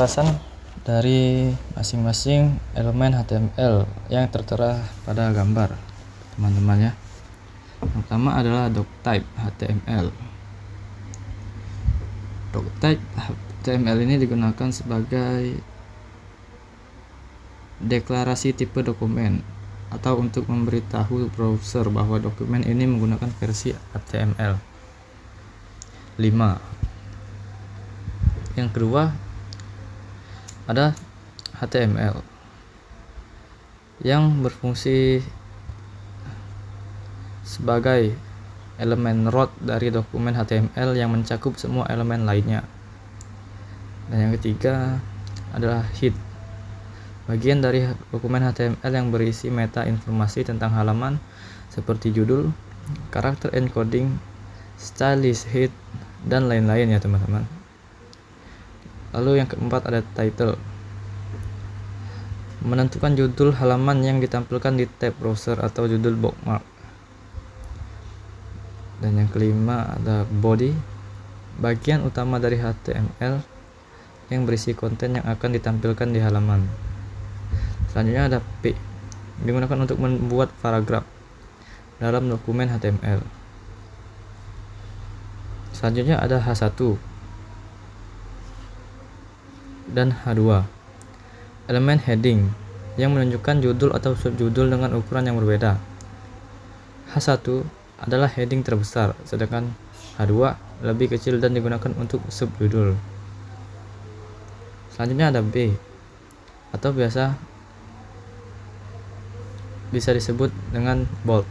penjelasan dari masing-masing elemen HTML yang tertera pada gambar, teman-teman ya. Yang pertama adalah doctype HTML. Doctype HTML ini digunakan sebagai deklarasi tipe dokumen atau untuk memberitahu browser bahwa dokumen ini menggunakan versi HTML 5. Yang kedua ada HTML yang berfungsi sebagai elemen root dari dokumen HTML yang mencakup semua elemen lainnya. Dan yang ketiga adalah head, bagian dari dokumen HTML yang berisi meta informasi tentang halaman seperti judul, karakter encoding, stylist head, dan lain-lain ya teman-teman. Lalu yang keempat ada title, menentukan judul halaman yang ditampilkan di tab browser atau judul bookmark. Dan yang kelima ada body, bagian utama dari HTML yang berisi konten yang akan ditampilkan di halaman. Selanjutnya ada p, digunakan untuk membuat paragraf dalam dokumen HTML. Selanjutnya ada H1 dan H2, elemen heading yang menunjukkan judul atau subjudul dengan ukuran yang berbeda. H1 adalah heading terbesar, sedangkan H2 lebih kecil dan digunakan untuk subjudul. Selanjutnya ada B, atau bisa disebut dengan bold,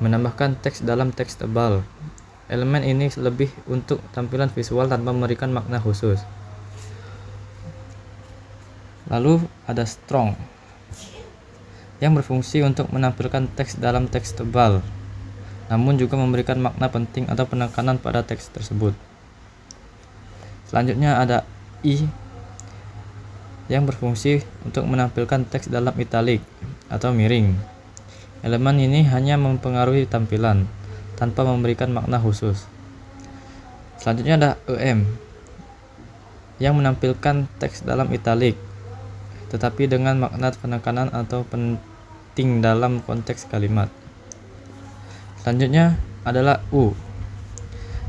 menambahkan teks dalam teks tebal. Elemen ini lebih untuk tampilan visual tanpa memberikan makna khusus. Lalu ada strong, yang berfungsi untuk menampilkan teks dalam teks tebal, namun juga memberikan makna penting atau penekanan pada teks tersebut. Selanjutnya ada I, yang berfungsi untuk menampilkan teks dalam italic atau miring. Elemen ini hanya mempengaruhi tampilan tanpa memberikan makna khusus. Selanjutnya ada EM, yang menampilkan teks dalam italic tetapi dengan makna penekanan atau penting dalam konteks kalimat. Selanjutnya adalah U,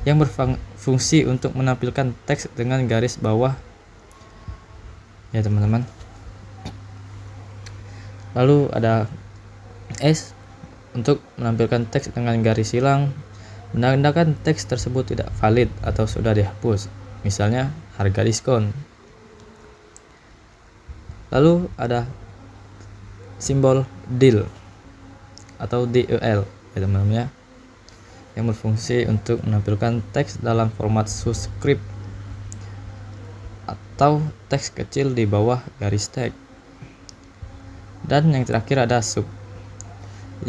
yang berfungsi untuk menampilkan teks dengan garis bawah ya teman-teman. Lalu ada S, untuk menampilkan teks dengan garis silang, menandakan teks tersebut tidak valid atau sudah dihapus, misalnya harga diskon. Lalu ada simbol DIL atau DEL ya teman-teman ya, yang berfungsi untuk menampilkan teks dalam format subscript atau teks kecil di bawah garis teks. Dan yang terakhir ada sub,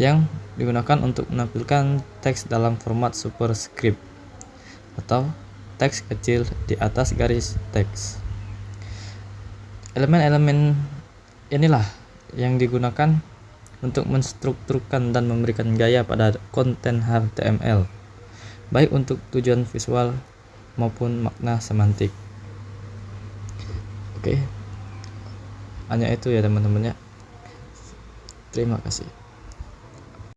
yang digunakan untuk menampilkan teks dalam format superscript atau teks kecil di atas garis teks. Elemen-elemen inilah yang digunakan untuk menstrukturkan dan memberikan gaya pada konten HTML, baik untuk tujuan visual maupun makna semantik. Oke, hanya itu ya teman-teman ya. Terima kasih.